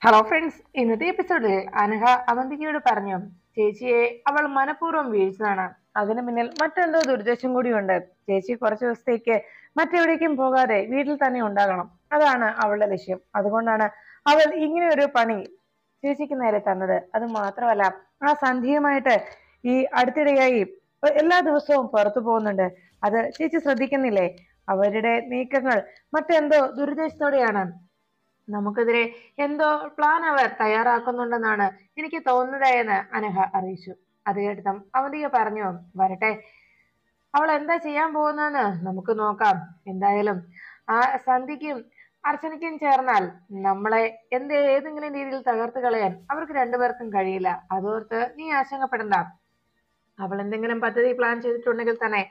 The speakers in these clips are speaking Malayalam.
ഹലോ ഫ്രണ്ട്സ്, ഇന്നത്തെ എപ്പിസോഡിൽ അനഘ അവന്തികയോട് പറഞ്ഞു ചേച്ചിയെ അവൾ മനഃപൂർവ്വം വീഴ്ചതാണ്. അതിനു പിന്നിൽ മറ്റെന്തോ ദുരുദ്ദേശം കൂടിയുണ്ട്. ചേച്ചി കുറച്ചു ദിവസത്തേക്ക് മറ്റെവിടേക്കും പോകാതെ വീട്ടിൽ തന്നെ ഉണ്ടാകണം. അതാണ് അവളുടെ ലക്ഷ്യം. അതുകൊണ്ടാണ് അവൾ ഇങ്ങനെ ഒരു പണി ചേച്ചിക്ക് നേരെ തന്നത്. അത് മാത്രമല്ല, ആ സന്ധ്യയുമായിട്ട് ഈ അടുത്തിടെയായി എല്ലാ ദിവസവും പുറത്തു പോകുന്നുണ്ട്. അത് ചേച്ചി ശ്രദ്ധിക്കുന്നില്ലേ? അവരുടെ നീക്കങ്ങൾ മറ്റെന്തോ ദുരുദ്ദേശത്തോടെയാണ്. നമുക്കെതിരെ എന്തോ പ്ലാൻ അവർ തയ്യാറാക്കുന്നുണ്ടെന്നാണ് എനിക്ക് തോന്നുന്നത് എന്ന് അനഘ അറിയിച്ചു. അത് കേട്ടതും അവന്തിക പറഞ്ഞു, വരട്ടെ, അവൾ എന്താ ചെയ്യാൻ പോകുന്നതെന്ന് നമുക്ക് നോക്കാം. എന്തായാലും ആ സന്ധ്യക്കും അർച്ചനയ്ക്കും ചേർന്നാൽ നമ്മളെ ഏതെങ്കിലും രീതിയിൽ തകർത്ത് കളയാൻ അവർക്ക് രണ്ടുപേർക്കും കഴിയില്ല. അതോർത്ത് നീ ആശങ്കപ്പെടണ്ട. അവൾ എന്തെങ്കിലും പദ്ധതി പ്ലാൻ ചെയ്തിട്ടുണ്ടെങ്കിൽ തന്നെ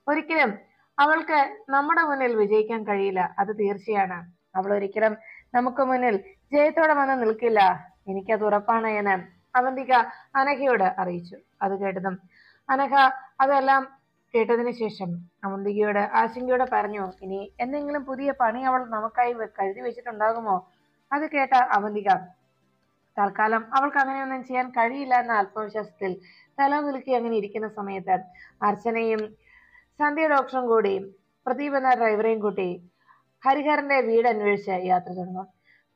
ഒരിക്കലും അവൾക്ക് നമ്മുടെ മുന്നിൽ വിജയിക്കാൻ കഴിയില്ല. അത് തീർച്ചയാണ്. അവൾ ഒരിക്കലും നമുക്ക് മുന്നിൽ ജയത്തോടെ വന്ന് നിൽക്കില്ല. എനിക്കത് ഉറപ്പാണ് എന്ന് അവന്തിക അനഘയോട് അറിയിച്ചു. അത് കേട്ടതും അനഘ അതെല്ലാം കേട്ടതിന് ശേഷം അവന്തികയോട് ആശങ്കയോടെ പറഞ്ഞു, ഇനി എന്തെങ്കിലും പുതിയ പണി അവൾ നമുക്കായി കരുതി വെച്ചിട്ടുണ്ടാകുമോ? അത് കേട്ട അവന്തിക തൽക്കാലം അവൾക്ക് അങ്ങനെയൊന്നും ചെയ്യാൻ കഴിയില്ല എന്ന ആത്മവിശ്വാസത്തിൽ തല കുലുക്കി അങ്ങനെ ഇരിക്കുന്ന സമയത്ത് അർച്ചനയും സന്ധ്യ ഡോക്ടറും കൂടി പ്രദീപ് എന്ന ഡ്രൈവറെയും കൂട്ടി ഹരിഹരന്റെ വീട് അന്വേഷിച്ച് യാത്ര തുടങ്ങും.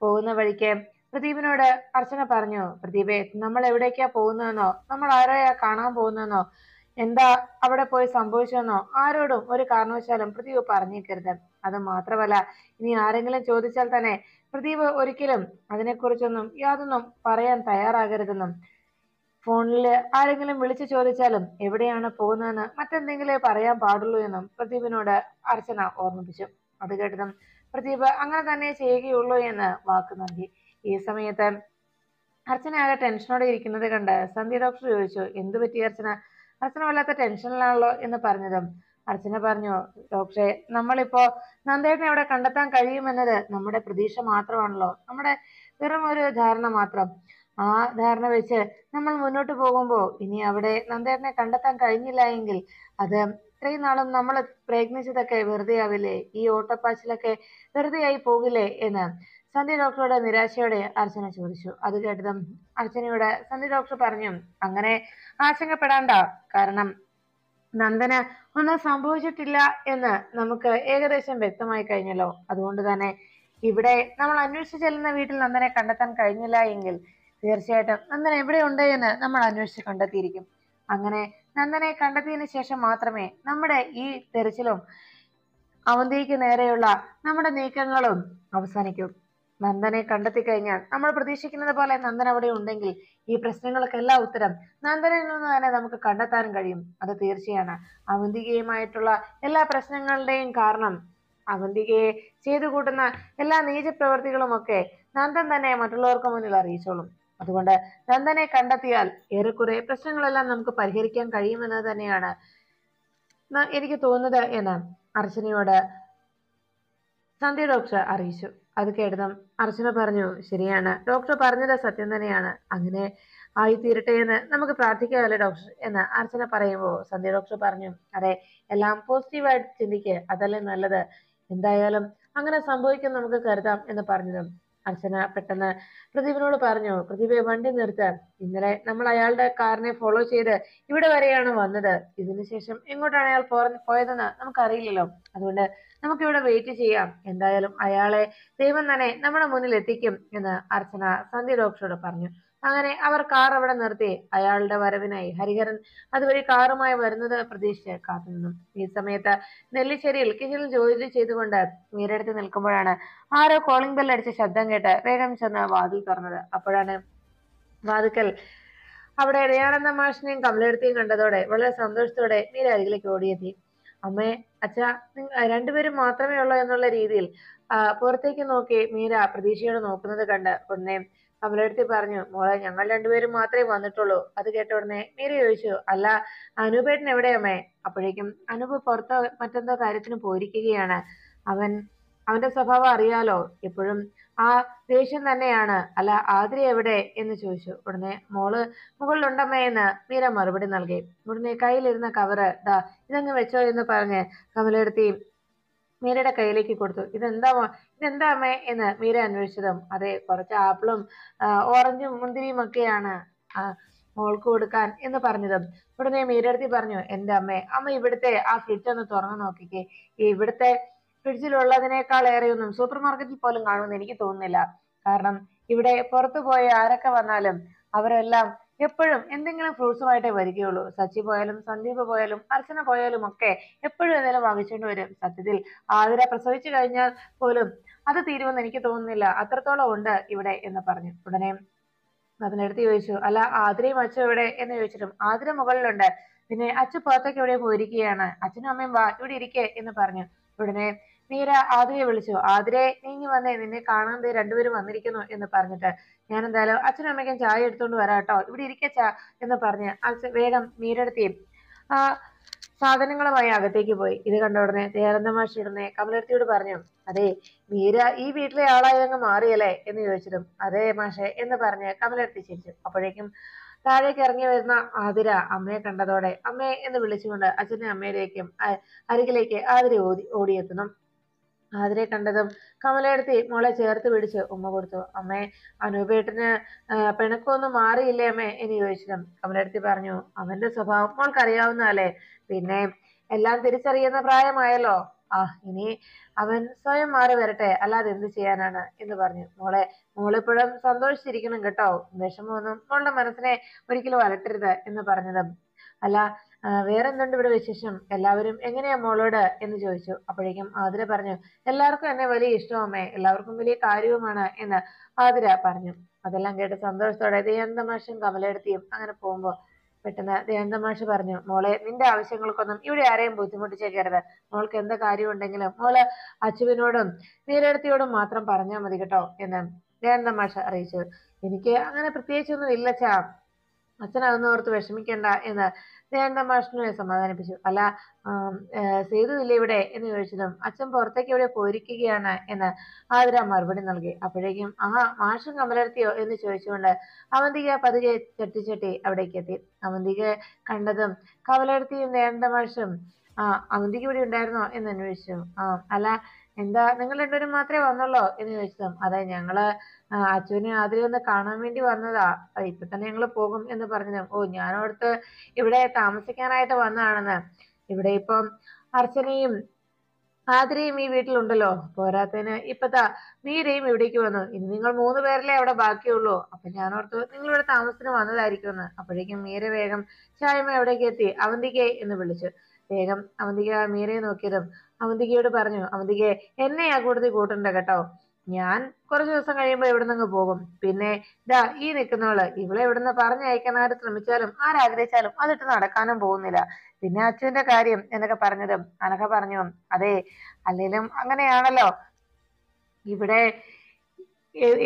പോകുന്ന വഴിക്ക് പ്രദീപിനോട് അർച്ചന പറഞ്ഞു, പ്രദീപെ, നമ്മൾ എവിടേക്കാ പോകുന്നതെന്നോ നമ്മൾ ആരെയാ കാണാൻ പോകുന്നതെന്നോ എന്താ അവിടെ പോയി സംഭവിച്ചതെന്നോ ആരോടും ഒരു കാരണവശാലും പ്രദീപ് പറഞ്ഞേക്കരുത്. അത് മാത്രമല്ല, ഇനി ആരെങ്കിലും ചോദിച്ചാൽ തന്നെ പ്രദീപ് ഒരിക്കലും അതിനെക്കുറിച്ചൊന്നും യാതൊന്നും പറയാൻ തയ്യാറാകരുതെന്നും, ഫോണിൽ ആരെങ്കിലും വിളിച്ചു ചോദിച്ചാലും എവിടെയാണ് പോകുന്നതെന്ന് മറ്റെന്തെങ്കിലും പറയാൻ പാടുള്ളൂ എന്നും പ്രദീപിനോട് അർച്ചന ഓർമ്മിപ്പിച്ചു. അത് കേട്ടതും പ്രദീപ് അങ്ങനെ തന്നെ ചെയ്യുകയുള്ളൂ എന്ന് വാക്ക് നൽകി. ഈ സമയത്ത് അർച്ചന ആകെ ടെൻഷനോടെ ഇരിക്കുന്നത് കണ്ട് സന്ധ്യ ഡോക്ടർ ചോദിച്ചു, എന്തു പറ്റി അർച്ചന? അർച്ചന വല്ലാത്ത ടെൻഷനിലാണല്ലോ എന്ന് പറഞ്ഞതും അർച്ചന പറഞ്ഞു, ഡോക്ടറെ, നമ്മളിപ്പോ നന്ദേട്ടനെ അവിടെ കണ്ടെത്താൻ കഴിയുമെന്നത് നമ്മുടെ പ്രതീക്ഷ മാത്രമാണല്ലോ, നമ്മുടെ വെറും ഒരു ധാരണ മാത്രം. ആ ധാരണ വെച്ച് നമ്മൾ മുന്നോട്ട് പോകുമ്പോൾ ഇനി അവിടെ നന്ദേട്ടനെ കണ്ടെത്താൻ കഴിഞ്ഞില്ല എങ്കിൽ അത് ഇത്രയും നാളും നമ്മൾ പ്രയത്നിച്ചതൊക്കെ വെറുതെ ആവില്ലേ? ഈ ഓട്ടപ്പാച്ചിലൊക്കെ വെറുതെ ആയി പോകില്ലേ എന്ന് സന്ധ്യ ഡോക്ടറോട് നിരാശയോടെ അർച്ചന ചോദിച്ചു. അത് കേട്ടതും അർച്ചനയോട് സന്ധ്യ ഡോക്ടർ പറഞ്ഞു, അങ്ങനെ ആശങ്കപ്പെടാണ്ട. കാരണം നന്ദന് ഒന്നും സംഭവിച്ചിട്ടില്ല എന്ന് നമുക്ക് ഏകദേശം വ്യക്തമായി കഴിഞ്ഞല്ലോ. അതുകൊണ്ട് തന്നെ ഇവിടെ നമ്മൾ അന്വേഷിച്ചു ചെല്ലുന്ന വീട്ടിൽ നന്ദനെ കണ്ടെത്താൻ കഴിഞ്ഞില്ല എങ്കിൽ തീർച്ചയായിട്ടും നന്ദൻ എവിടെയുണ്ട് എന്ന് നമ്മൾ അന്വേഷിച്ച് കണ്ടെത്തിയിരിക്കും. അങ്ങനെ നന്ദനെ കണ്ടെത്തിയതിനു ശേഷം മാത്രമേ നമ്മുടെ ഈ തെരച്ചിലും അവന്തിക്ക് നേരെയുള്ള നമ്മുടെ നീക്കങ്ങളും അവസാനിക്കും. നന്ദനെ കണ്ടെത്തി കഴിഞ്ഞാൽ നമ്മൾ പ്രതീക്ഷിക്കുന്നത് പോലെ നന്ദൻ അവിടെ ഉണ്ടെങ്കിൽ ഈ പ്രശ്നങ്ങൾക്കെല്ലാം ഉത്തരം നന്ദനിൽ നിന്ന് തന്നെ നമുക്ക് കണ്ടെത്താനും കഴിയും. അത് തീർച്ചയാണ്. അവന്തികയുമായിട്ടുള്ള എല്ലാ പ്രശ്നങ്ങളുടെയും കാരണം അവന്തികയെ ചെയ്തു കൂട്ടുന്ന എല്ലാ നീച പ്രവൃത്തികളും ഒക്കെ നന്ദൻ തന്നെ മറ്റുള്ളവർക്ക് മുന്നിൽ അറിയിച്ചോളും. അതുകൊണ്ട് നന്ദനെ കണ്ടെത്തിയാൽ ഏറെക്കുറെ പ്രശ്നങ്ങളെല്ലാം നമുക്ക് പരിഹരിക്കാൻ കഴിയുമെന്നത് തന്നെയാണ് എനിക്ക് തോന്നുന്നത് എന്ന് അർച്ചനയോട് സന്ധ്യ ഡോക്ടർ അറിയിച്ചു. അത് കേട്ടതും അർച്ചന പറഞ്ഞു, ശരിയാണ്, ഡോക്ടർ പറഞ്ഞത് സത്യം തന്നെയാണ്. അങ്ങനെ ആയിത്തീരട്ടെ എന്ന് നമുക്ക് പ്രാർത്ഥിക്കാമല്ലേ ഡോക്ടർ എന്ന് അർച്ചന പറയുമ്പോൾ സന്ധ്യ ഡോക്ടർ പറഞ്ഞു, അതെ, എല്ലാം പോസിറ്റീവായിട്ട് ചിന്തിക്ക്, അതല്ലേ നല്ലത്. എന്തായാലും അങ്ങനെ സംഭവിക്കും നമുക്ക് കരുതാം എന്ന് പറഞ്ഞതും അർച്ചന പെട്ടെന്ന് പ്രദീപിനോട് പറഞ്ഞു, പ്രദീപെ, വണ്ടി നിർത്ത്. ഇന്നലെ നമ്മൾ അയാളുടെ കാറിനെ ഫോളോ ചെയ്ത് ഇവിടെ വരെയാണ് വന്നത്. ഇതിനുശേഷം എങ്ങോട്ടാണ് അയാൾ പോയതെന്ന് നമുക്കറിയില്ലല്ലോ. അതുകൊണ്ട് നമുക്കിവിടെ വെയിറ്റ് ചെയ്യാം. എന്തായാലും അയാളെ ദൈവം തന്നെ നമ്മുടെ മുന്നിൽ എത്തിക്കും എന്ന് അർച്ചന സന്ധ്യ ഡോക്ടറോട് പറഞ്ഞു. അങ്ങനെ അവർ കാർ അവിടെ നിർത്തി അയാളുടെ വരവിനായി ഹരിഹരൻ അതുവഴി കാറുമായി വരുന്നത് പ്രതീക്ഷിച്ച് കാത്തുനിന്നു. ഈ സമയത്ത് നെല്ലിശ്ശേരിയിൽ കിച്ചണിൽ ജോലി ചെയ്തുകൊണ്ട് മീരടുത്ത് നിൽക്കുമ്പോഴാണ് ആരോ കോളിംഗ് ബെൽ അടിച്ച ശബ്ദം കേട്ട് വേഗം ചെന്ന് വാതിൽ തുറന്നത്. അപ്പോഴാണ് വാതിക്കൽ അവിടെ ദയാനന്ദ മാഷിനെയും കമലെടുത്തെയും കണ്ടതോടെ വളരെ സന്തോഷത്തോടെ മീര അരികിലേക്ക് ഓടിയെത്തി. അമ്മേ, അച്ഛാ, രണ്ടുപേരും മാത്രമേ ഉള്ളൂ എന്നുള്ള രീതിയിൽ പുറത്തേക്ക് നോക്കി മീര പ്രതീക്ഷയോടെ നോക്കുന്നത് കണ്ട് ഉടനെ കമലെടുത്തി പറഞ്ഞു, മോളെ, ഞങ്ങൾ രണ്ടുപേരും മാത്രമേ വന്നിട്ടുള്ളൂ. അത് കേട്ട ഉടനെ മീര ചോദിച്ചു, അല്ല, അനൂപേട്ടൻ എവിടെയമ്മേ? അപ്പോഴേക്കും അനൂപ് പുറത്ത് മറ്റെന്തോ കാര്യത്തിന് പോയിരിക്കുകയാണ്. അവന്റെ സ്വഭാവം അറിയാലോ, എപ്പോഴും ആ ദേഷ്യം തന്നെയാണ്. അല്ല, ആതിര എവിടെ എന്ന് ചോദിച്ചു. ഉടനെ മോള് മുകളിലുണ്ടമ്മേ എന്ന് മീര മറുപടി നൽകി. ഉടനെ കയ്യിലിരുന്ന കവറ് ഇതങ്ങ് വെച്ചോ എന്ന് പറഞ്ഞ് കമലെടുത്തി മീരയുടെ കയ്യിലേക്ക് കൊടുത്തു. ഇതെന്താ അമ്മേ എന്ന് മീര അന്വേഷിച്ചതും അതെ കുറച്ച് ആപ്പിളും ഓറഞ്ചും മുന്തിരിയും ഒക്കെയാണ് മോൾക്ക് കൊടുക്കാൻ എന്ന് പറഞ്ഞതും ഉടനെ മീരടുത്തി പറഞ്ഞു, എന്റെ അമ്മ ഇവിടുത്തെ ആ ഫ്രിഡ്ജ് ഒന്ന് തുറന്നു നോക്കിക്കേ. ഇവിടുത്തെ ഫ്രിഡ്ജിലുള്ളതിനേക്കാൾ ഏറെയൊന്നും സൂപ്പർ മാർക്കറ്റിൽ പോലും കാണുമെന്ന് എനിക്ക് തോന്നുന്നില്ല. കാരണം ഇവിടെ പുറത്തു പോയ ആരൊക്കെ വന്നാലും അവരെല്ലാം എപ്പോഴും എന്തെങ്കിലും ഫ്രൂട്ട്സുമായിട്ടേ വരികയുള്ളൂ. സച്ചി പോയാലും സന്ദീപ് പോയാലും അർച്ചന പോയാലും ഒക്കെ എപ്പോഴും എന്തെങ്കിലും വാങ്ങിച്ചുകൊണ്ട് വരും. സത്യത്തിൽ ആതിര പ്രസവിച്ചു കഴിഞ്ഞാൽ പോലും അത് തീരുമെന്ന് എനിക്ക് തോന്നുന്നില്ല. അത്രത്തോളം ഉണ്ട് ഇവിടെ എന്ന് പറഞ്ഞു. ഉടനെ അതിനടുത്ത് ചോദിച്ചു, അല്ല ആതിരയും അച്ഛൻ എവിടെ എന്ന് ചോദിച്ചിട്ടും ആതിര മുകളിലുണ്ട്. പിന്നെ അച്ഛൻ പുറത്തേക്ക് എവിടെ പോയിരിക്കുകയാണ്. അച്ഛനും അമ്മയും വാ ഇവിടെ ഇരിക്കേ എന്ന് പറഞ്ഞു. ഉടനെ മീര ആതിരയെ വിളിച്ചു, ആതിരെ നീങ്ങി വന്നേ, നിന്നെ കാണാൻ രണ്ടുപേരും വന്നിരിക്കുന്നു എന്ന് പറഞ്ഞിട്ട് ഞാൻ എന്തായാലും അച്ഛനും അമ്മയ്ക്കും ചായ എടുത്തോണ്ട് വരാട്ടോ, ഇവിടെ ഇരിക്കച്ചാ എന്ന് പറഞ്ഞ് അച്ഛൻ വേഗം മീരടുത്തേയും ആ സാധനങ്ങളുമായി അകത്തേക്ക് പോയി. ഇത് കണ്ട ഉടനെ ദയാനന്ദ മാഷ് ഉടനെ കമലടുത്തിയോട് പറഞ്ഞു, അതെ മീര ഈ വീട്ടിലെ ആളായി അങ്ങ് മാറിയല്ലേ എന്ന് ചോദിച്ചതും അതെ മാഷെ എന്ന് പറഞ്ഞ് കമലടുത്തി ചിരിച്ചു. അപ്പോഴേക്കും താഴേക്ക് ഇറങ്ങി വരുന്ന ആതിര അമ്മയെ കണ്ടതോടെ അമ്മയെ എന്ന് വിളിച്ചുകൊണ്ട് അച്ഛന്റെ അമ്മയിലേക്കും അരികിലേക്ക് ആതിര ഓടിയെത്തുന്നു. ആതിരെ കണ്ടതും കമലയെടുത്തി മോളെ ചേർത്ത് പിടിച്ച് ഉമ്മ കൊടുത്തു. അമ്മേ അനൂപേട്ടന് പിണക്കമൊന്നും മാറിയില്ലേ അമ്മേ എന്ന് ചോദിച്ചതും കമലയെടുത്തി പറഞ്ഞു, അവന്റെ സ്വഭാവം മോൾക്കറിയാവുന്നതല്ലേ, പിന്നെ എല്ലാം തിരിച്ചറിയുന്ന പ്രായമായല്ലോ, ഇനി അവൻ സ്വയം മാറി വരട്ടെ, അല്ലാതെ എന്ത് ചെയ്യാനാണ് എന്ന് പറഞ്ഞു. മോളെപ്പോഴും സന്തോഷിച്ചിരിക്കണം കേട്ടോ, വിഷമമൊന്നും മോളുടെ മനസ്സിനെ ഒരിക്കലും അലട്ടരുത് എന്ന് പറഞ്ഞതും അല്ല വേറെന്തുണ്ട് ഇവിടെ വിശേഷം, എല്ലാവരും എങ്ങനെയാ മോളോട് എന്ന് ചോദിച്ചു. അപ്പോഴേക്കും ആതിര പറഞ്ഞു, എല്ലാവർക്കും എന്നെ വലിയ ഇഷ്ടമേ, എല്ലാവർക്കും വലിയ കാര്യവുമാണ് എന്ന് ആതിര പറഞ്ഞു. അതെല്ലാം കേട്ട് സന്തോഷത്തോടെ ദയാനന്ദ മാഷും കമലയെടുത്തിയും അങ്ങനെ പോകുമ്പോ പെട്ടെന്ന് ദയാനന്ദ മാഷ് പറഞ്ഞു, മോളെ നിന്റെ ആവശ്യങ്ങൾക്കൊന്നും ഇവിടെ ആരെയും ബുദ്ധിമുട്ടിച്ചേക്കരുത്, മോൾക്ക് എന്ത് കാര്യം ഉണ്ടെങ്കിലും മോള് അച്ചുവിനോടും നീലെടുത്തിയോടും മാത്രം പറഞ്ഞാൽ മതി കേട്ടോ എന്ന് ദയാനന്ദ മാഷ് അറിയിച്ചു. എനിക്ക് അങ്ങനെ പ്രത്യേകിച്ചൊന്നും ഇല്ലച്ചാ, അച്ഛനതൊന്നും ഓർത്ത് വിഷമിക്കണ്ട എന്ന് ദയാനന്ദ മാഷിനെ സമാധാനിപ്പിച്ചു. അല്ല സേതുവില്ലേ ഇവിടെ എന്ന് ചോദിച്ചതും അച്ഛൻ പുറത്തേക്ക് എവിടെ പോയിരിക്കുകയാണ് എന്ന് ആതിര മറുപടി നൽകി. അപ്പോഴേക്കും മാഷും കമലർത്തിയോ എന്ന് ചോദിച്ചുകൊണ്ട് അവന്തിക പതുക്കെ ചെട്ടി അവിടേക്ക് എത്തി. അവന്തിക കണ്ടതും കമലർത്തിയും ദയാനന്ദ മാഷും അവന്തിക ഇവിടെ ഉണ്ടായിരുന്നോ എന്ന് അന്വേഷിച്ചു. അല്ല എന്താ നിങ്ങൾ രണ്ടുപേരും മാത്രമേ വന്നുള്ളോ എന്ന് ചോദിച്ചതും അതെ ഞങ്ങള് അച്ഛനെ ആതിരെ ഒന്ന് കാണാൻ വേണ്ടി വന്നതാ, ഇപ്പൊ തന്നെ ഞങ്ങള് പോകും എന്ന് പറഞ്ഞതും ഞാനോടത്ത് ഇവിടെ താമസിക്കാനായിട്ട് വന്നതാണെന്ന്. ഇവിടെ ഇപ്പം അർച്ചനയും ആതിരയും ഈ വീട്ടിലുണ്ടല്ലോ, പോരാത്തതിന് ഇപ്പത്താ മീരയും ഇവിടേക്ക് വന്നു, ഇനി നിങ്ങൾ 3 പേരല്ലേ അവിടെ ബാക്കിയുള്ളൂ, അപ്പൊ ഞാനോർത്ത് നിങ്ങൾ ഇവിടെ താമസത്തിന് വന്നതായിരിക്കുമെന്ന്. അപ്പോഴേക്കും മീര വേഗം ചായമ്മ എവിടേക്ക് എത്തി, അവന്തികെ എന്ന് വിളിച്ചു. വേഗം അവന്തിക മീരയെ നോക്കിയതും അവന്തികയോട് പറഞ്ഞു, അവന്തികെ എന്നെ ആ കൂട്ടത്തിൽ കൂട്ടണ്ട കേട്ടോ, ഞാൻ കുറച്ചു ദിവസം കഴിയുമ്പോ ഇവിടുന്ന് പോകും. പിന്നെ ഈ നിൽക്കുന്നവള് ഇവളെ ഇവിടുന്ന് പറഞ്ഞയക്കാൻ ആര് ശ്രമിച്ചാലും ആരാഗ്രഹിച്ചാലും അതിട്ട് നടക്കാനും പോകുന്നില്ല. പിന്നെ അച്ഛന്റെ കാര്യം എന്നൊക്കെ പറഞ്ഞതും അനഘ പറഞ്ഞു, അതെ അല്ലേലും അങ്ങനെയാണല്ലോ, ഇവിടെ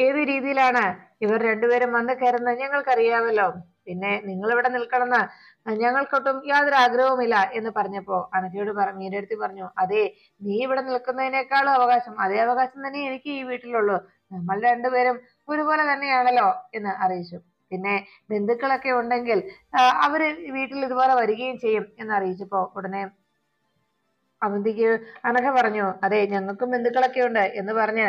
ഏത് രീതിയിലാണ് ഇവർ രണ്ടുപേരും വന്ന് കയറുന്നത് ഞങ്ങൾക്കറിയാമല്ലോ, പിന്നെ നിങ്ങൾ ഇവിടെ നിൽക്കണമെന്ന് ഞങ്ങൾക്കൊട്ടും യാതൊരു ആഗ്രഹവുമില്ല എന്ന് പറഞ്ഞപ്പോ അനഘയോട് മീരടുത്ത് പറഞ്ഞു, അതെ നീ ഇവിടെ നിൽക്കുന്നതിനേക്കാളും അവകാശം അതേ അവകാശം തന്നെ എനിക്ക് ഈ വീട്ടിലുള്ളൂ, നമ്മൾ രണ്ടുപേരും ഒരുപോലെ തന്നെയാണല്ലോ എന്ന് അറിയിച്ചു. പിന്നെ ബന്ധുക്കളൊക്കെ ഉണ്ടെങ്കിൽ അവര് വീട്ടിൽ ഇതുപോലെ വരികയും ചെയ്യും എന്ന് അറിയിച്ചപ്പോ ഉടനെ അവന്തിക്ക് അനഘ പറഞ്ഞു, അതെ ഞങ്ങൾക്കും ബന്ധുക്കളൊക്കെ ഉണ്ട് എന്ന് പറഞ്ഞ്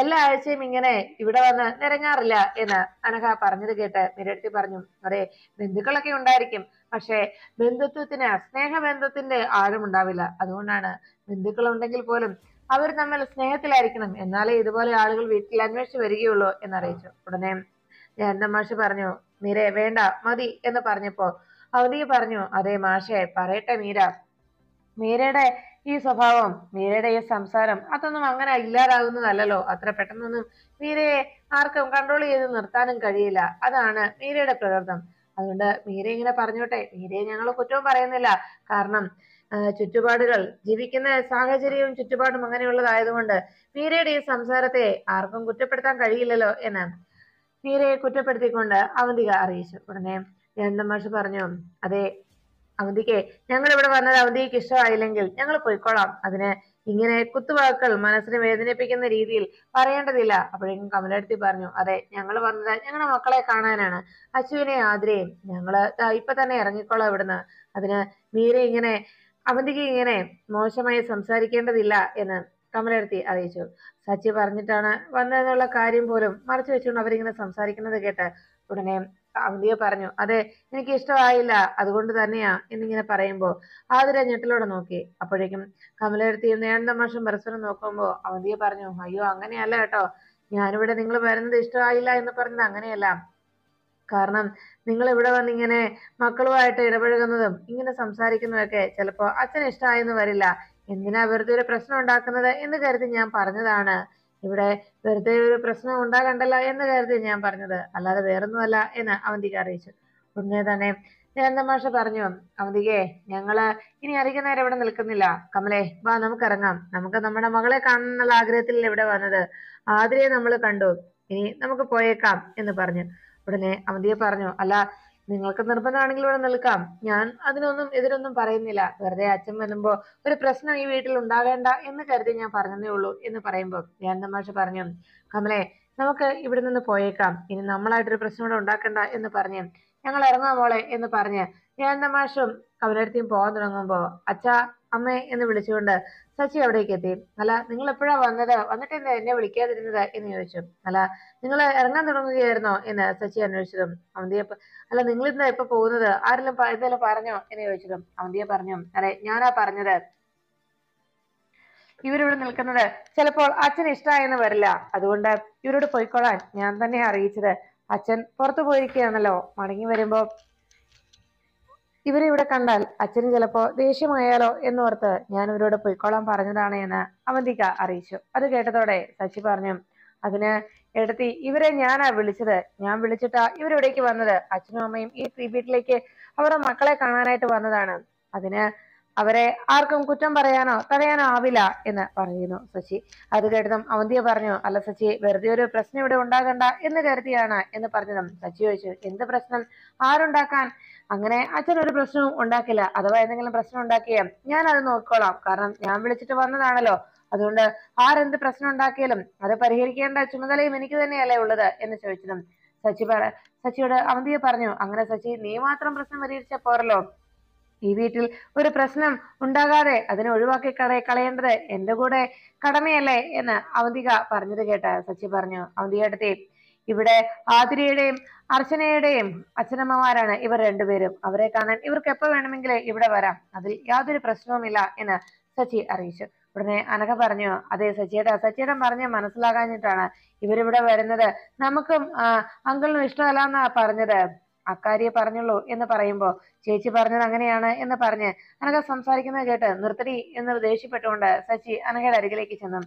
എല്ലാ ആഴ്ചയും ഇങ്ങനെ ഇവിടെ വന്ന് നിരങ്ങാറില്ല എന്ന് അനഘ പറഞ്ഞത് കേട്ട് മീരടുത്തി പറഞ്ഞു, അതെ ബന്ധുക്കളൊക്കെ ഉണ്ടായിരിക്കും, പക്ഷെ ബന്ധുത്വത്തിന് സ്നേഹബന്ധത്തിന്റെ ആഴമുണ്ടാവില്ല, അതുകൊണ്ടാണ് ബന്ധുക്കൾ ഉണ്ടെങ്കിൽ പോലും അവർ തമ്മിൽ സ്നേഹത്തിലായിരിക്കണം, എന്നാലേ ഇതുപോലെ ആളുകൾ വീട്ടിൽ അന്വേഷിച്ച് വരികയുള്ളൂ എന്നറിയിച്ചു. ഉടനെ ജയന്ത മാഷ് പറഞ്ഞു, മീരെ വേണ്ട മതി എന്ന് പറഞ്ഞപ്പോ അവന്തിക പറഞ്ഞു, അതെ മാഷെ പറയട്ടെ മീരയുടെ ഈ സ്വഭാവം, മീരയുടെ ഈ സംസാരം അതൊന്നും അങ്ങനെ ഇല്ലാതാകുന്നതല്ലോ, അത്ര പെട്ടെന്നൊന്നും മീരയെ ആർക്കും കൺട്രോൾ ചെയ്ത് നിർത്താനും കഴിയില്ല, അതാണ് മീരയുടെ പ്രകൃതം. അതുകൊണ്ട് മീര ഇങ്ങനെ പറഞ്ഞോട്ടെ, മീരയെ ഞങ്ങൾ കുറ്റവും പറയുന്നില്ല, കാരണം ചുറ്റുപാടുകൾ ജീവിക്കുന്ന സാഹചര്യവും ചുറ്റുപാടും അങ്ങനെയുള്ളതായതുകൊണ്ട് മീരയുടെ ഈ സംസാരത്തെ ആർക്കും കുറ്റപ്പെടുത്താൻ കഴിയില്ലല്ലോ എന്ന് മീരയെ കുറ്റപ്പെടുത്തിക്കൊണ്ട് അവന്തിക അറിയിച്ചു. ഉടനെ മാഷ് പറഞ്ഞു, അതെ അവന്തിക്ക് ഞങ്ങൾ ഇവിടെ വന്നത് അവന്തിക്ക് ഇഷ്ടമായില്ലെങ്കിൽ ഞങ്ങൾ പോയിക്കോളാം, അതിന് ഇങ്ങനെ കുത്തുവാക്കുകൾ മനസ്സിനെ വേദനിപ്പിക്കുന്ന രീതിയിൽ പറയേണ്ടതില്ല. അപ്പോഴേക്കും കമലടുത്തി പറഞ്ഞു, അതെ ഞങ്ങൾ വന്നത് ഞങ്ങളുടെ മക്കളെ കാണാനാണ്, അച്ചുവിനെ ആതിരയും, ഞങ്ങള് ഇപ്പൊ തന്നെ ഇറങ്ങിക്കോളാം ഇവിടുന്ന്, അതിന് മീര ഇങ്ങനെ അവന്തിക്ക് ഇങ്ങനെ മോശമായി സംസാരിക്കേണ്ടതില്ല എന്ന് കമലടുത്തി അറിയിച്ചു. സച്ചി പറഞ്ഞിട്ടാണ് വന്നതെന്നുള്ള കാര്യം പോലും മറച്ചു വെച്ചുകൊണ്ട് അവരിങ്ങനെ സംസാരിക്കുന്നത് കേട്ട് ഉടനെ അവന്തിക പറഞ്ഞു, അതെ, എനിക്ക് ഇഷ്ടമായില്ല, അതുകൊണ്ട് തന്നെയാ എന്നിങ്ങനെ പറയുമ്പോ ആതിര ഞെട്ടലോടെ നോക്കി. അപ്പോഴേക്കും കമലടുത്തിയും നേരത്തെ മാഷും പരസ്പരം നോക്കുമ്പോ അവന്തിക പറഞ്ഞു, അയ്യോ അങ്ങനെയല്ല കേട്ടോ, ഞാനിവിടെ നിങ്ങൾ വരുന്നത് ഇഷ്ടമായില്ല എന്ന് പറഞ്ഞത് അങ്ങനെയല്ല. കാരണം നിങ്ങൾ ഇവിടെ വന്നിങ്ങനെ മക്കളുമായിട്ട് ഇടപഴകുന്നതും ഇങ്ങനെ സംസാരിക്കുന്നതൊക്കെ ചിലപ്പോ അച്ഛന് ഇഷ്ടമായെന്ന് വരില്ല. എന്തിനാ വെറുതെ ഒരു പ്രശ്നം ഉണ്ടാക്കുന്നത് എന്ന് കരുതി ഞാൻ പറഞ്ഞതാണ്. ഇവിടെ വെറുതെ ഒരു പ്രശ്നം ഉണ്ടാകണ്ടല്ല എന്ന് കരുതി ഞാൻ പറഞ്ഞത്, അല്ലാതെ വേറൊന്നുമല്ല എന്ന് അവന്തിക അറിയിച്ചു. ഉടനെ തന്നെ ജയന്തമാഷ പറഞ്ഞു, അവന്തികയെ, ഞങ്ങള് ഇനി അധികം നേരം ഇവിടെ നിൽക്കുന്നില്ല. കമലേ, വാ നമുക്കിറങ്ങാം. നമുക്ക് നമ്മുടെ മകളെ കാണാനുള്ള ആഗ്രഹത്തിൽ ഇവിടെ വന്നത്. ആതിരയെ നമ്മൾ കണ്ടു, ഇനി നമുക്ക് പോയേക്കാം എന്ന് പറഞ്ഞു. ഉടനെ അവന്തിക പറഞ്ഞു, അല്ല, നിങ്ങൾക്ക് നിർബന്ധമാണെങ്കിൽ ഇവിടെ നിൽക്കാം, ഞാൻ അതിനൊന്നും എതിരൊന്നും പറയുന്നില്ല. വെറുതെ അച്ഛൻ വരുമ്പോ ഒരു പ്രശ്നം ഈ വീട്ടിൽ ഉണ്ടാകേണ്ട എന്ന് കരുതി ഞാൻ പറഞ്ഞതേ ഉള്ളൂ എന്ന് പറയുമ്പോ ജയന്തമാഷ് പറഞ്ഞു, കമലെ, നമുക്ക് ഇവിടെ നിന്ന് പോയേക്കാം, ഇനി നമ്മളായിട്ടൊരു പ്രശ്നം ഇവിടെ ഉണ്ടാക്കണ്ട എന്ന് പറഞ്ഞ് ഞങ്ങൾ ഇറങ്ങാൻ മോളെ എന്ന് പറഞ്ഞ് ജയന്തമാഷും കമലടുത്തേയും പോകാൻ തുടങ്ങുമ്പോ അച്ഛാ, അമ്മേ എന്ന് വിളിച്ചുകൊണ്ട് സച്ചി അവിടേക്ക് എത്തി. അല്ല, നിങ്ങൾ എപ്പോഴാ വന്നത്? വന്നിട്ട് എന്താ എന്നെ വിളിക്കാതിരുന്നത് എന്ന് ചോദിച്ചു. അല്ല, നിങ്ങൾ ഇറങ്ങാൻ തുടങ്ങുകയായിരുന്നോ എന്ന് സച്ചി അന്വേഷിച്ചതും അവന്തിയെ, അല്ല, നിങ്ങൾ ഇന്ന് എപ്പോ പോകുന്നത്? ആരെല്ലാം ഇതെല്ലാം പറഞ്ഞോ എന്ന് ചോദിച്ചതും അവന്തിയെ പറഞ്ഞു, അതെ, ഞാനാ പറഞ്ഞത്. ഇവരിവിടെ നിൽക്കുന്നത് ചിലപ്പോൾ അച്ഛൻ ഇഷ്ടമായെന്ന് വരില്ല, അതുകൊണ്ട് ഇവരോട് പോയിക്കോളാൻ ഞാൻ തന്നെ അറിയിച്ചത്. അച്ഛൻ പുറത്തു പോയിരിക്കുകയാണല്ലോ, മടങ്ങി വരുമ്പോ ഇവരെ ഇവിടെ കണ്ടാൽ അച്ഛന് ചിലപ്പോ ദേഷ്യമായാലോ എന്നോർത്ത് ഞാൻ ഇവരോട് പൊയ്ക്കോളാൻ പറഞ്ഞതാണ് എന്ന് അവന്തിക അറിയിച്ചു. അത് കേട്ടതോടെ ശശി പറഞ്ഞു, അതിന് എടുത്തി ഇവരെ ഞാനാ വിളിച്ചത്. ഞാൻ വിളിച്ചിട്ടാ ഇവരിവിടേക്ക് വന്നത്. അച്ഛനും അമ്മയും ഈ വീട്ടിലേക്ക് അവരുടെ മക്കളെ കാണാനായിട്ട് വന്നതാണ്. അതിന് അവരെ ആർക്കും കുറ്റം പറയാനോ തടയാനോ ആവില്ല എന്ന് പറയുന്നു ശശി. അത് കേട്ടതും അവന്തിക പറഞ്ഞു, അല്ല ശശി, വെറുതെ ഒരു പ്രശ്നം ഇവിടെ ഉണ്ടാകണ്ട എന്ന് കരുതിയാണ് എന്ന് പറഞ്ഞതും ശശി ചോദിച്ചു, എന്ത് പ്രശ്നം? ആരുണ്ടാക്കാൻ? അങ്ങനെ അച്ഛൻ ഒരു പ്രശ്നവും ഉണ്ടാക്കില്ല. അഥവാ എന്തെങ്കിലും പ്രശ്നം ഉണ്ടാക്കിയാൽ ഞാൻ അത് നോക്കിക്കോളാം. കാരണം ഞാൻ വിളിച്ചിട്ട് വന്നതാണല്ലോ. അതുകൊണ്ട് ആരെന്ത് പ്രശ്നം ഉണ്ടാക്കിയാലും അത് പരിഹരിക്കേണ്ട ചുമതലയും എനിക്ക് തന്നെയല്ലേ ഉള്ളത് എന്ന് ചോദിച്ചതും സച്ചിയോട് അവന്തിക പറഞ്ഞു, അങ്ങനെ സച്ചി, നീ മാത്രം പ്രശ്നം പരിഹരിച്ച പോരല്ലോ, ഈ വീട്ടിൽ ഒരു പ്രശ്നം ഉണ്ടാകാതെ അതിനെ ഒഴിവാക്കി കളയേണ്ടത് എന്റെ കൂടെ കടമയല്ലേ എന്ന് അവന്തിക പറഞ്ഞത് കേട്ട സച്ചി പറഞ്ഞു, അവന്തിക അടുത്തേ, ഇവിടെ ആതിരയുടെയും അർച്ചനയുടെയും അച്ഛനമ്മമാരാണ് ഇവർ രണ്ടുപേരും. അവരെ കാണാൻ ഇവർക്ക് എപ്പോ വേണമെങ്കിലും ഇവിടെ വരാം, അതിൽ യാതൊരു പ്രശ്നവുമില്ല എന്ന് സച്ചി അറിയിച്ചു. ഉടനെ അനഘ പറഞ്ഞു, അതെ സച്ചിയുടെ പറഞ്ഞ് മനസ്സിലാകാഞ്ഞിട്ടാണ് ഇവരിവിടെ വരുന്നത്. നമുക്കും അങ്കിളിനും ഇഷ്ടമല്ല എന്നാ പറഞ്ഞത്, അക്കാര്യം പറഞ്ഞുള്ളൂ എന്ന് പറയുമ്പോ ചേച്ചി പറഞ്ഞത് അങ്ങനെയാണ് എന്ന് പറഞ്ഞ് അനഘ സംസാരിക്കുന്നത് കേട്ട് നിർത്തടി എന്ന് ദേഷ്യപ്പെട്ടുകൊണ്ട് സച്ചി അനഘയുടെ അരികിലേക്ക് ചെന്നു.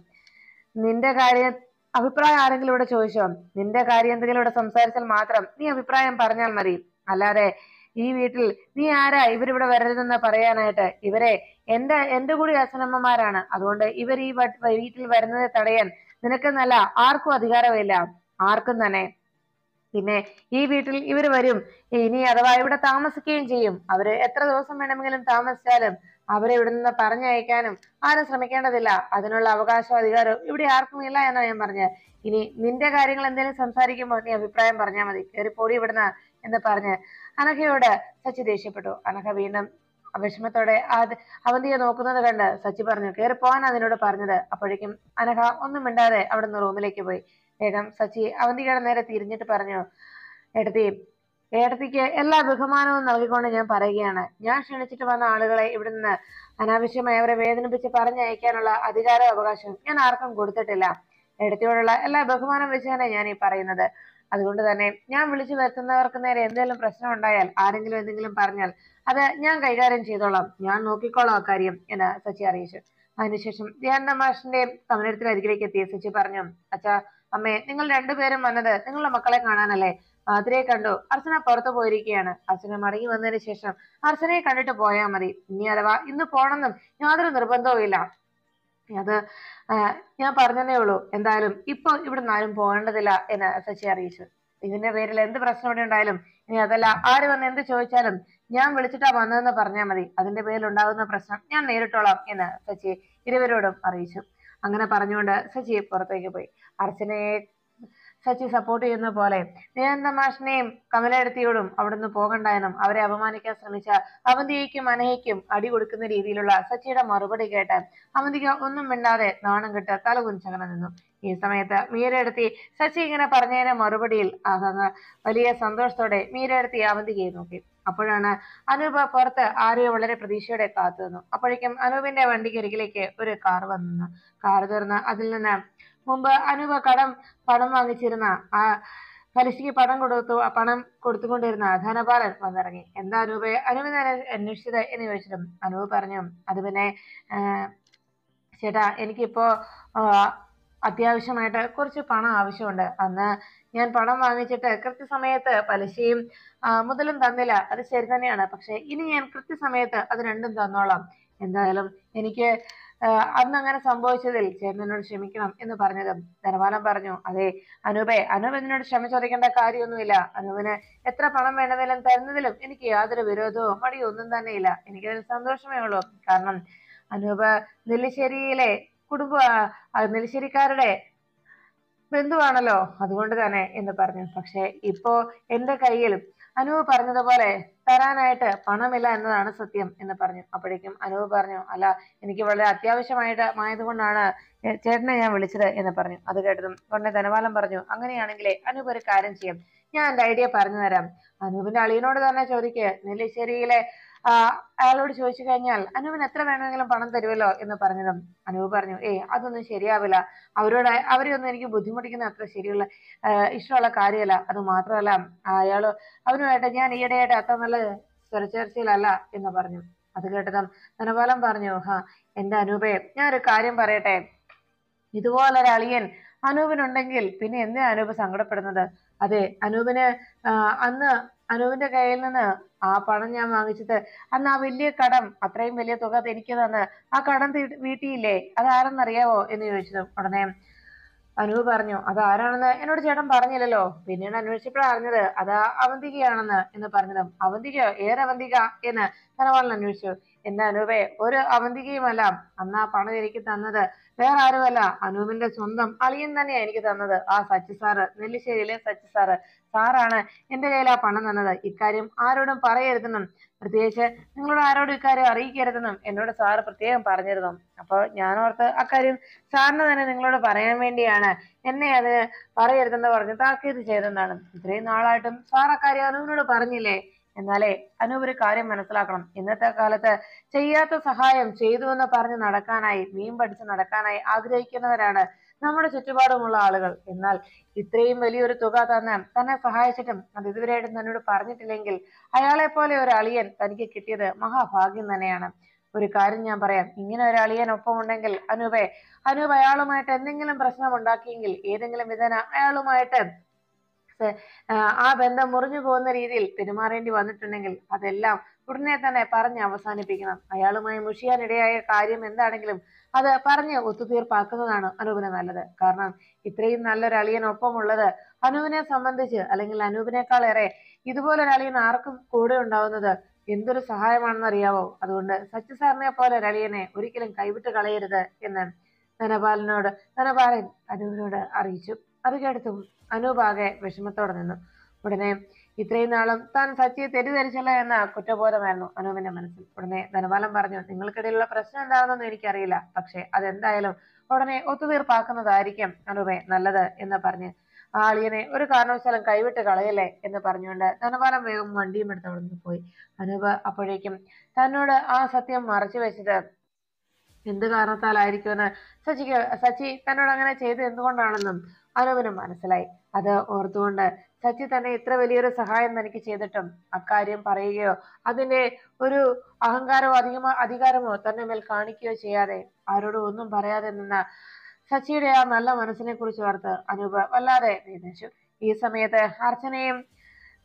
നിന്റെ കാര്യം അഭിപ്രായം ആരെങ്കിലും ഇവിടെ ചോദിച്ചോ? നിന്റെ കാര്യം എന്തെങ്കിലും ഇവിടെ സംസാരിച്ചാൽ മാത്രം നീ അഭിപ്രായം പറഞ്ഞാൽ മതി. അല്ലാതെ ഈ വീട്ടിൽ നീ ആരാ ഇവരിവിടെ വരരുതെന്ന് പറയാനായിട്ട്? ഇവരെ എന്റെ കൂടി അച്ഛനമ്മമാരാണ്. അതുകൊണ്ട് ഇവർ ഈ വീട്ടിൽ വരുന്നത് തടയാൻ നിനക്കെന്നല്ല ആർക്കും അധികാരമില്ല, ആർക്കും തന്നെ. പിന്നെ ഈ വീട്ടിൽ ഇവർ വരും, ഇനി അഥവാ ഇവിടെ താമസിക്കുകയും ചെയ്യും. അവര് എത്ര ദിവസം വേണമെങ്കിലും താമസിച്ചാലും അവരെ ഇവിടെ നിന്ന് പറഞ്ഞയക്കാനും ആരും ശ്രമിക്കേണ്ടതില്ല. അതിനുള്ള അവകാശവും അധികാരവും ഇവിടെ ആർക്കും ഇല്ല എന്നാ ഞാൻ പറഞ്ഞത്. ഇനി നിന്റെ കാര്യങ്ങൾ എന്തെങ്കിലും സംസാരിക്കുമ്പോൾ നീ അഭിപ്രായം പറഞ്ഞാൽ മതി, കയറി പൊടി ഇവിടുന്ന് എന്ന് പറഞ്ഞ് അനഘയോട് സച്ചി ദേഷ്യപ്പെട്ടു. അനഘ വീണ്ടും വിഷമത്തോടെ അവന്തിയെ നോക്കുന്നത് കണ്ട് സച്ചി പറഞ്ഞു, കയറി പോകാൻ അതിനോട് പറഞ്ഞത്. അപ്പോഴേക്കും അനഘ ഒന്നും മിണ്ടാതെ അവിടുന്ന് റൂമിലേക്ക് പോയി. വേഗം സച്ചി അവന്തികയുടെ നേരെ തിരിഞ്ഞിട്ട് പറഞ്ഞു, ഏടത്തിക്ക് എല്ലാ ബഹുമാനവും നൽകിക്കൊണ്ട് ഞാൻ പറയുകയാണ്, ഞാൻ ക്ഷണിച്ചിട്ട് വന്ന ആളുകളെ ഇവിടെ നിന്ന് അനാവശ്യമായി അവരെ വേദനിപ്പിച്ച് പറഞ്ഞയക്കാനുള്ള അധികാരവും അവകാശവും ഞാൻ ആർക്കും കൊടുത്തിട്ടില്ല. ഏടത്തിയോടുള്ള എല്ലാ ബഹുമാനം വെച്ച് തന്നെ ഞാൻ ഈ പറയുന്നത്. അതുകൊണ്ട് തന്നെ ഞാൻ വിളിച്ചു വരുത്തുന്നവർക്ക് നേരെ എന്തെങ്കിലും പ്രശ്നം ഉണ്ടായാൽ, ആരെങ്കിലും എന്തെങ്കിലും പറഞ്ഞാൽ അത് ഞാൻ കൈകാര്യം ചെയ്തോളാം, ഞാൻ നോക്കിക്കോളാം അക്കാര്യം എന്ന് സച്ചി അറിയിച്ചു. അതിനുശേഷം ധ്യാന മാഷിന്റെയും കമലത്തിന്റെ അരികിലേക്ക് എത്തിയ സച്ചി പറഞ്ഞു, അച്ഛാ, അമ്മേ, നിങ്ങൾ രണ്ടുപേരും വന്നത് നിങ്ങളുടെ മക്കളെ കാണാനല്ലേ? ആതിരയെ കണ്ടു, അർച്ചന പുറത്തു പോയിരിക്കുകയാണ്. അർച്ചന മടങ്ങി വന്നതിന് ശേഷം അർച്ചനയെ കണ്ടിട്ട് പോയാൽ മതി. ഇനി അഥവാ ഇന്ന് പോണെന്നും യാതൊരു നിർബന്ധവും ഇല്ല. അത് ഞാൻ പറഞ്ഞതേ ഉള്ളൂ. എന്തായാലും ഇപ്പൊ ഇവിടെ ആരും പോകേണ്ടതില്ല എന്ന് സച്ചി അറിയിച്ചു. ഇതിന്റെ പേരിൽ എന്ത് പ്രശ്നം ഇവിടെ ഉണ്ടായാലും, ഇനി അതല്ല ആര് വന്ന് എന്ത് ചോദിച്ചാലും ഞാൻ വിളിച്ചിട്ടാ വന്നതെന്ന് പറഞ്ഞാൽ മതി. അതിന്റെ പേരിൽ ഉണ്ടാകുന്ന പ്രശ്നം ഞാൻ നേരിട്ടോളാം എന്ന് സച്ചി ഇരുവരോടും അറിയിച്ചു. അങ്ങനെ പറഞ്ഞുകൊണ്ട് സച്ചി പുറത്തേക്ക് പോയി. അർച്ചനയെ സച്ചി സപ്പോർട്ട് ചെയ്യുന്ന പോലെ നിരന്ത മാഷിനെയും കമലെടുത്തിയോടും അവിടുന്ന് പോകണ്ടായെന്നും അവരെ അപമാനിക്കാൻ ശ്രമിച്ച അവന്തികയ്ക്കും അനഹയ്ക്കും അടി കൊടുക്കുന്ന രീതിയിലുള്ള സച്ചിയുടെ മറുപടി കേട്ട് അവന്തിക ഒന്നും മിണ്ടാതെ നാണം കെട്ട് തല കുനിച്ചങ്ങനെ നിന്നു. ഈ സമയത്ത് മീരയെടുത്തി സച്ചി ഇങ്ങനെ പറഞ്ഞതിന് മറുപടിയിൽ വലിയ സന്തോഷത്തോടെ മീരയെടുത്തി അവന്തികയെ നോക്കി. അപ്പോഴാണ് അനൂപ് പുറത്ത് ആരെയോ വളരെ പ്രതീക്ഷയോടെ കാത്തു നിന്നു. അപ്പോഴേക്കും അനൂപിന്റെ വണ്ടിക്കരികിലേക്ക് ഒരു കാർ വന്നു. കാർ തുറന്ന് അതിൽ നിന്ന് മുമ്പ് അനൂപ് പണം വാങ്ങിച്ചിരുന്ന ആ പലിശയ്ക്ക് പണം കൊടുത്തുകൊണ്ടിരുന്ന ധനപാലൻ വന്നിറങ്ങി. എന്താ അനൂപിനെ അന്വേഷിച്ചത് എന്ന് ചോദിച്ചിട്ടും അനൂപ് പറഞ്ഞു, അത് പിന്നെ ചേട്ടാ, എനിക്കിപ്പോ അത്യാവശ്യമായിട്ട് കുറച്ച് പണം ആവശ്യമുണ്ട്. അന്ന് ഞാൻ പണം വാങ്ങിച്ചിട്ട് കൃത്യസമയത്ത് പലിശയും മുതലും തന്നില്ല, അത് ശരി തന്നെയാണ്. പക്ഷെ ഇനി ഞാൻ കൃത്യസമയത്ത് അത് രണ്ടും തന്നോളാം. എന്തായാലും എനിക്ക് അന്ന് അങ്ങനെ സംഭവിച്ചതിൽ ചേട്ടൻ എന്നോട് ക്ഷമിക്കണം എന്ന് പറഞ്ഞതും ധനപാലൻ പറഞ്ഞു, അതെ അനൂപ് എന്നോട് ക്ഷമ ചോദിക്കേണ്ട കാര്യമൊന്നുമില്ല. അനൂപിന് എത്ര പണം വേണമെങ്കിലും തരുന്നതിലും എനിക്ക് യാതൊരു വിരോധവും മടിയോ ഒന്നും തന്നെ ഇല്ല. എനിക്കതിൽ സന്തോഷമേ ഉള്ളൂ. കാരണം അനൂപ് നെല്ലിശ്ശേരിയിലെ നെല്ലിശ്ശേരിക്കാരുടെ ബന്ധുവാണല്ലോ, അതുകൊണ്ട് തന്നെ എന്ന് പറഞ്ഞു. പക്ഷെ ഇപ്പോ എന്റെ കയ്യിൽ അനൂപ് പറഞ്ഞതുപോലെ തരാനായിട്ട് പണമില്ല എന്നതാണ് സത്യം എന്ന് പറഞ്ഞു. അപ്പോഴേക്കും അനൂപ് പറഞ്ഞു, അല്ല, എനിക്ക് വളരെ ആയതുകൊണ്ടാണ് ചേട്ടനെ ഞാൻ വിളിച്ചത് എന്ന് പറഞ്ഞു. അത് കേട്ടതും ഉടനെ ധനപാലൻ പറഞ്ഞു, അങ്ങനെയാണെങ്കിലേ അനൂപ് ഒരു കാര്യം ചെയ്യാം, ഞാൻ എന്റെ ഐഡിയ പറഞ്ഞു തരാം. അനൂപിന്റെ അളിയനോട് തന്നെ ചോദിക്ക്. നെല്ലിശ്ശേരിയിലെ അയാളോട് ചോദിച്ചു കഴിഞ്ഞാൽ അനൂപിന് എത്ര വേണമെങ്കിലും പണം തരുമല്ലോ എന്ന് പറഞ്ഞതും അനൂപ് പറഞ്ഞു, അതൊന്നും ശരിയാവില്ല. അവരെ ഒന്നും എനിക്ക് ബുദ്ധിമുട്ടിക്കുന്ന അത്ര ശരിയുള്ള ഇഷ്ടമുള്ള കാര്യമല്ല. അത് മാത്രമല്ല, അവനുമായിട്ട് ഞാൻ ഈയിടെയായിട്ട് അത്ര നല്ല സ്വരച്ചേർച്ചയിലല്ല എന്ന് പറഞ്ഞു. അത് കേട്ടതും ധനപാലൻ പറഞ്ഞു, എന്റെ അനൂപേ, ഞാനൊരു കാര്യം പറയട്ടെ. ഇതുപോലൊരു അളിയൻ അനൂപിനുണ്ടെങ്കിൽ പിന്നെ എന്തിനാ അനൂപ് സങ്കടപ്പെടുന്നത്? അതെ, അന്ന് അനൂപിന്റെ കയ്യിൽ നിന്ന് ആ പണം ഞാൻ വാങ്ങിച്ചത് അന്ന് ആ വലിയ കടം, അത്രയും വലിയ തുക എനിക്ക് തന്ന് ആ കടം വീട്ടിയില്ലേ, അതാരെന്നറിയാവോ എന്ന് ചോദിച്ചത് ഉടനെ അനൂപ് പറഞ്ഞു, അത് ആരാണെന്ന് എന്നോട് ചേട്ടൻ പറഞ്ഞില്ലല്ലോ. പിന്നീട് അന്വേഷിച്ചപ്പോഴാണ് അറിഞ്ഞത് അത് അവന്തികയാണെന്ന് എന്ന് പറഞ്ഞതും അവന്തികയോ, അവന്തിക എന്ന് ധനപാലൻ അന്വേഷിച്ചു. എന്റെ അനൂപേ, ഒരു അവന്തികയുമല്ല. അന്ന് ആ പണം എനിക്ക് തന്നത് വേറെ ആരുമല്ല, അനൂപിന്റെ സ്വന്തം അളിയൻ തന്നെയാ എനിക്ക് തന്നത്. ആ സച്ചി സാറ്, നെല്ലിശ്ശേരിയിലെ സച്ചി സാറാണ് എന്റെ കയ്യിൽ ആ പണം തന്നത്. ഇക്കാര്യം ആരോടും പറയരുതെന്നും പ്രത്യേകിച്ച് നിങ്ങളോട് ആരോടും ഇക്കാര്യം അറിയിക്കരുതെന്നും എന്നോട് സാറ് പ്രത്യേകം പറഞ്ഞിരുന്നു. അപ്പോൾ ഞാനോർത്ത് അക്കാര്യം സാറിന് തന്നെ നിങ്ങളോട് പറയാൻ വേണ്ടിയാണ് എന്നെ അത് പറയരുതെന്ന് പറഞ്ഞ് താക്കീത് ചെയ്തെന്നാണ്. ഇത്രയും നാളായിട്ടും സാർ അക്കാര്യം അനൂപിനോട് പറഞ്ഞില്ലേ? എന്നാലേ അനൂപ് ഒരു കാര്യം മനസ്സിലാക്കണം. ഇന്നത്തെ കാലത്ത് ചെയ്യാത്ത സഹായം ചെയ്തു എന്ന് പറഞ്ഞ് നടക്കാനായി, മീൻ പഠിച്ച് നടക്കാനായി ആഗ്രഹിക്കുന്നവരാണ് നമ്മുടെ ചുറ്റുപാടുമുള്ള ആളുകൾ. എന്നാൽ ഇത്രയും വലിയൊരു തുക തന്നെ സഹായിച്ചിട്ടും അത് ഇതുവരെയായിട്ടും തന്നോട് പറഞ്ഞിട്ടില്ലെങ്കിൽ അയാളെ പോലെ ഒരു അളിയൻ തനിക്ക് കിട്ടിയത് മഹാഭാഗ്യം തന്നെയാണ്. ഒരു കാര്യം ഞാൻ പറയാം, ഇങ്ങനെ ഒരു അളിയൻ ഒപ്പം ഉണ്ടെങ്കിൽ അനൂപ് അയാളുമായിട്ട് എന്തെങ്കിലും പ്രശ്നം ഉണ്ടാക്കിയെങ്കിൽ, ഏതെങ്കിലും വിധേന അയാളുമായിട്ട് ആ ബന്ധം മുറിഞ്ഞു പോകുന്ന രീതിയിൽ പെരുമാറേണ്ടി വന്നിട്ടുണ്ടെങ്കിൽ അതെല്ലാം ഉടനെ തന്നെ പറഞ്ഞ് അവസാനിപ്പിക്കണം. അയാളുമായി മുഷിയാനിടയായ കാര്യം എന്താണെങ്കിലും അത് പറഞ്ഞ് ഒത്തുതീർപ്പാക്കുന്നതാണ് അനൂപിന് നല്ലത്. കാരണം ഇത്രയും നല്ലൊരു അളിയനൊപ്പമുള്ളത് അനൂപിനെ സംബന്ധിച്ച്, അല്ലെങ്കിൽ അനൂപിനേക്കാൾ ഏറെ ഇതുപോലൊരു അളിയൻ ആർക്കും കൂടെ ഉണ്ടാവുന്നത് എന്തൊരു സഹായമാണെന്ന് അറിയാവോ? അതുകൊണ്ട് സച്ചി സാറിനെ പോലെ ഒരു അളിയനെ ഒരിക്കലും കൈവിട്ട് കളയരുത് എന്ന് ധനപാലൻ അനൂപിനോട് അറിയിച്ചു. അത് കേട്ടതും അനൂപ് ആകെ വിഷമത്തോടെ നിന്നു. ഉടനെ ഇത്രയും നാളും താൻ സച്ചിയെ തെറ്റിദ്ധരിച്ചല്ല എന്ന കുറ്റബോധമായിരുന്നു അനൂപിന്റെ മനസ്സിൽ. ഉടനെ ധനപാലൻ പറഞ്ഞു, നിങ്ങൾക്കിടയിലുള്ള പ്രശ്നം എന്താണെന്നൊന്നും എനിക്കറിയില്ല, പക്ഷെ അതെന്തായാലും ഉടനെ ഒത്തുതീർപ്പാക്കുന്നതായിരിക്കും അനൂപെ നല്ലത് എന്ന് പറഞ്ഞ് ആ അളിയനെ ഒരു കാരണവശാലും കൈവിട്ട് കളയല്ലേ എന്ന് പറഞ്ഞുകൊണ്ട് ധനപാലൻ വേഗം വണ്ടിയും എടുത്ത് അവിടെ നിന്ന് പോയി. അനൂപ് അപ്പോഴേക്കും തന്നോട് ആ സത്യം മറച്ചു വെച്ചത് എന്ത് കാരണത്താലായിരിക്കുമെന്ന് സച്ചി തന്നോട് അങ്ങനെ ചെയ്ത് എന്തുകൊണ്ടാണെന്നും അനൂപിന് മനസ്സിലായി. അത് ഓർത്തുകൊണ്ട് സച്ചി തന്നെ ഇത്ര വലിയൊരു സഹായം തനിക്ക് ചെയ്തിട്ടും അക്കാര്യം പറയുകയോ അതിന്റെ ഒരു അഹങ്കാരമോ അധികാരമോ തന്നെ മേൽ കാണിക്കുകയോ ചെയ്യാതെ ആരോടും ഒന്നും പറയാതെ നിന്ന സച്ചിയുടെ ആ നല്ല മനസ്സിനെ കുറിച്ച് ഓർത്ത് അനൂപ് വല്ലാതെ വേദനിച്ചു. ഈ സമയത്ത് അർച്ചനയും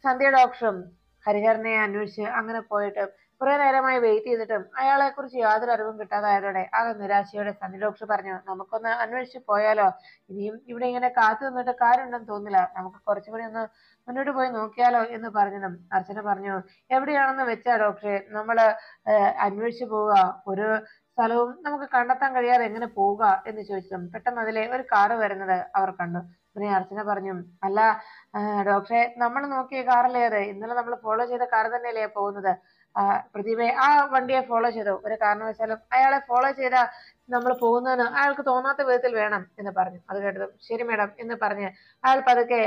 സന്ധ്യ ഡോക്ടറും ഹരിഹരനെ അന്വേഷിച്ച് അങ്ങനെ പോയിട്ട് കുറെ നേരമായി വെയിറ്റ് ചെയ്തിട്ടും അയാളെ കുറിച്ച് യാതൊരു അറിവും കിട്ടാതായതോടെ ആകെ നിരാശയോടെ സന്ധ്യ ഡോക്ടർ പറഞ്ഞു, നമുക്കൊന്ന് അന്വേഷിച്ച് പോയാലോ? ഇനിയും ഇവിടെ ഇങ്ങനെ കാത്തു നിന്നിട്ട് കാര്യമുണ്ടെന്ന് തോന്നില്ല, നമുക്ക് കുറച്ചുകൂടി ഒന്ന് മുന്നോട്ട് പോയി നോക്കിയാലോ എന്ന് പറഞ്ഞതും അർച്ചന പറഞ്ഞു, എവിടെയാണെന്ന് വെച്ചാ ഡോക്ടറെ, നമ്മള് അന്വേഷിച്ചു പോവുക, ഒരു സ്ഥലവും നമുക്ക് കണ്ടെത്താൻ കഴിയാതെ എങ്ങനെ പോവുക എന്ന് ചോദിച്ചതും പെട്ടെന്ന് അതിലെ ഒരു കാറ് വരുന്നത് അവർ കണ്ടു. ഉടനെ അർച്ചന പറഞ്ഞു, അല്ല ഡോക്ടറെ, നമ്മൾ നോക്കിയ കാറല്ലേ അത്? ഇന്നലെ നമ്മൾ ഫോളോ ചെയ്ത കാർ തന്നെയല്ലേ പോകുന്നത്? പ്രതിഭയെ ആ വണ്ടിയെ ഫോളോ ചെയ്തു. ഒരു കാരണവശാലും അയാളെ ഫോളോ ചെയ്ത നമ്മൾ പോകുന്നതിന് അയാൾക്ക് തോന്നാത്ത വിധത്തിൽ വേണം എന്ന് പറഞ്ഞു. അത് കേട്ടതും ശരി മേഡം എന്ന് പറഞ്ഞ് അയാൾ പതുക്കെ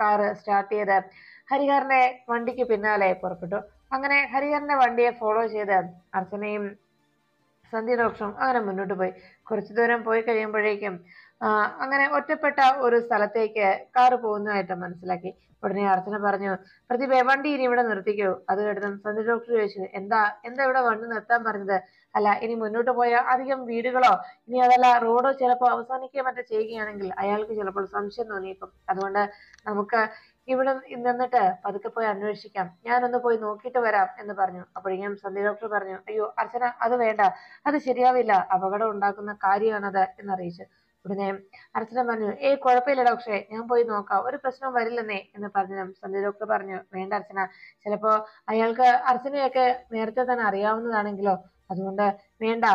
കാറ് സ്റ്റാർട്ട് ചെയ്ത് ഹരിഹരന്റെ വണ്ടിക്ക് പിന്നാലെ പുറപ്പെട്ടു. അങ്ങനെ ഹരിഹരന്റെ വണ്ടിയെ ഫോളോ ചെയ്ത് അർച്ചനയും സന്ധ്യ ഡോക്ടറും അങ്ങനെ മുന്നോട്ട് പോയി. കുറച്ചു ദൂരം പോയി കഴിയുമ്പോഴേക്കും അങ്ങനെ ഒറ്റപ്പെട്ട ഒരു സ്ഥലത്തേക്ക് കാറ് പോകുന്നതായിട്ട് മനസ്സിലാക്കി. ഉടനെ അർച്ചന പറഞ്ഞു, പ്രതിഭ വണ്ടി ഇനി ഇവിടെ നിർത്തിക്കൂ. അത് കേട്ടതും സന്ധ്യ ഡോക്ടർ ചോദിച്ചു, എന്താ എന്താ ഇവിടെ വണ്ടി നിർത്താൻ പറഞ്ഞത്? അല്ല, ഇനി മുന്നോട്ട് പോയ അധികം വീടുകളോ ഇനി അതല്ല റോഡോ ചിലപ്പോൾ അവസാനിക്കുകയോ മറ്റോ ചെയ്യുകയാണെങ്കിൽ അയാൾക്ക് ചിലപ്പോൾ സംശയം തോന്നിയേക്കും. അതുകൊണ്ട് നമുക്ക് ഇവിടെ നിന്നിട്ട് പതുക്കെ പോയി അന്വേഷിക്കാം. ഞാനൊന്ന് പോയി നോക്കിയിട്ട് വരാം എന്ന് പറഞ്ഞു. അപ്പോഴേക്കും സന്ധ്യ ഡോക്ടർ പറഞ്ഞു, അയ്യോ അർച്ചന, അത് വേണ്ട, അത് ശരിയാവില്ല, അപകടം ഉണ്ടാക്കുന്ന കാര്യമാണത് എന്നറിയിച്ചു. ഉടനെ അർച്ചന പറഞ്ഞു, കുഴപ്പമില്ല ഡോക്ടറെ, ഞാൻ പോയി നോക്കാം, ഒരു പ്രശ്നവും വരില്ലെന്നേ എന്ന് പറഞ്ഞു. സന്ധ്യ ഡോക്ടർ പറഞ്ഞു, വേണ്ട അർച്ചന, ചിലപ്പോ അയാൾക്ക് അർച്ചനയൊക്കെ നേരത്തെ തന്നെ അറിയാവുന്നതാണെങ്കിലോ, അതുകൊണ്ട് വേണ്ട,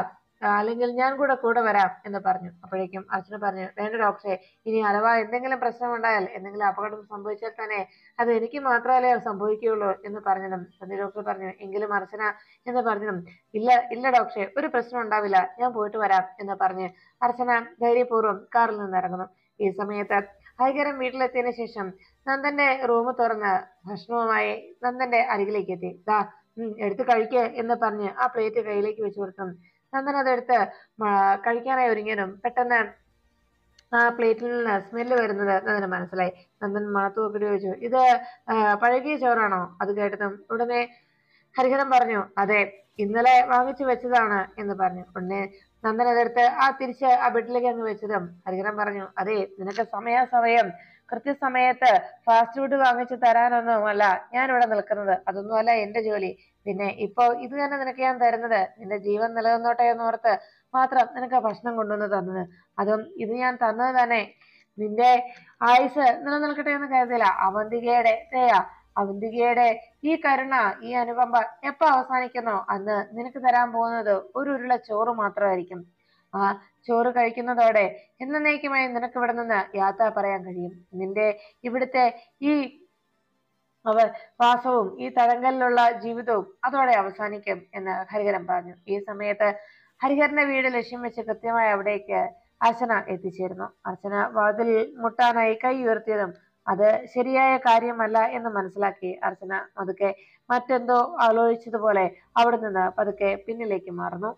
അല്ലെങ്കിൽ ഞാൻ കൂടെ വരാം എന്ന് പറഞ്ഞു. അപ്പോഴേക്കും അർച്ചന പറഞ്ഞു, വേണ്ട ഡോക്ടറെ, ഇനി അഥവാ എന്തെങ്കിലും പ്രശ്നം ഉണ്ടായാൽ, എന്തെങ്കിലും അപകടം സംഭവിച്ചാൽ തന്നെ അത് എനിക്ക് മാത്രമല്ലേ സംഭവിക്കുകയുള്ളൂ എന്ന് പറഞ്ഞതും സന്ധ്യ ഡോക്ടർ പറഞ്ഞു, എങ്കിലും അർച്ചന എന്ന് പറഞ്ഞതും ഇല്ല ഇല്ല ഡോക്ടറെ, ഒരു പ്രശ്നം ഉണ്ടാവില്ല, ഞാൻ പോയിട്ട് വരാം എന്ന് പറഞ്ഞ് അർച്ചന ധൈര്യപൂർവ്വം കാറിൽ നിന്ന് ഇറങ്ങുന്നു. ഈ സമയത്ത് ഹരിഹരൻ വീട്ടിലെത്തിയതിനു ശേഷം നന്ദന്റെ റൂം തുറന്ന് ഭക്ഷണവുമായി നന്ദന്റെ അരികിലേക്ക് എത്തി. ദാ എടുത്ത് കഴിക്കുക എന്ന് പറഞ്ഞ് ആ പ്ലേറ്റ് കയ്യിലേക്ക് വെച്ചു കൊടുത്തു. നന്ദൻ അതെടുത്ത് കഴിക്കാനായി ഒരുങ്ങിയതും പെട്ടെന്ന് ആ പ്ലേറ്റിൽ നിന്ന് സ്മെല്ല് വരുന്നത് നന്ദന് മനസ്സിലായി. നന്ദൻ മണത്തു നോക്കിയിട്ട് ചോദിച്ചു, ഇത് പഴകിയ ചോറാണോ? അത് കേട്ടതും ഉടനെ ഹരിഹരൻ പറഞ്ഞു, അതെ, ഇന്നലെ വാങ്ങിച്ചു വെച്ചതാണ് എന്ന് പറഞ്ഞു. ഉടനെ നന്ദൻ അതെടുത്ത് തിരിച്ച് ആ ബെഡിലേക്ക് അങ്ങ് വെച്ചതും ഹരിഹരൻ പറഞ്ഞു, അതെ, നിനക്ക് സമയാസമയം കൃത്യസമയത്ത് ഫാസ്റ്റ് ഫുഡ് വാങ്ങിച്ചു തരാനൊന്നുമല്ല ഞാൻ ഇവിടെ നിൽക്കുന്നത്. അതൊന്നുമല്ല എന്റെ ജോലി. പിന്നെ ഇപ്പൊ ഇത് തന്നെ നിനക്ക് ഞാൻ തരുന്നത് നിന്റെ ജീവൻ നിലനിന്നോട്ടെ എന്നോർത്ത് മാത്രം നിനക്ക് ഭക്ഷണം കൊണ്ടുവന്ന് തന്നത്. അതും ഇത് ഞാൻ തന്നത് തന്നെ നിന്റെ ആയുസ് നിലനിൽക്കട്ടെ എന്ന് കരുതില്ല. അവന്തികയുടെ ഈ കരുണ, ഈ അനുകമ്പ എപ്പോ അവസാനിക്കുന്നോ അന്ന് നിനക്ക് തരാൻ പോകുന്നത് ഒരു ഉരുള ചോറ് മാത്രമായിരിക്കും. ആ ചോറ് കഴിക്കുന്നതോടെ എന്നേക്കുമായി നിനക്ക് ഇവിടെ നിന്ന് യാത്ര പറയാൻ കഴിയും. നിന്റെ ഇവിടുത്തെ ഈ വാസവും ഈ തടങ്കലിലുള്ള ജീവിതവും അതോടെ അവസാനിക്കും എന്ന് ഹരിഹരൻ പറഞ്ഞു. ഈ സമയത്ത് ഹരിഹരന്റെ വീട് ലക്ഷ്യം വെച്ച് കൃത്യമായി അവിടേക്ക് അർച്ചന എത്തിച്ചേരുന്നു. അർച്ചന വാതിൽ മുട്ടാനായി കൈ ഉയർത്തിയതും അത് ശരിയായ കാര്യമല്ല എന്ന് മനസ്സിലാക്കി അർച്ചന പതുക്കെ മറ്റെന്തോ ആലോചിച്ചതുപോലെ അവിടെ നിന്ന് പതുക്കെ പിന്നിലേക്ക് മാറുന്നു.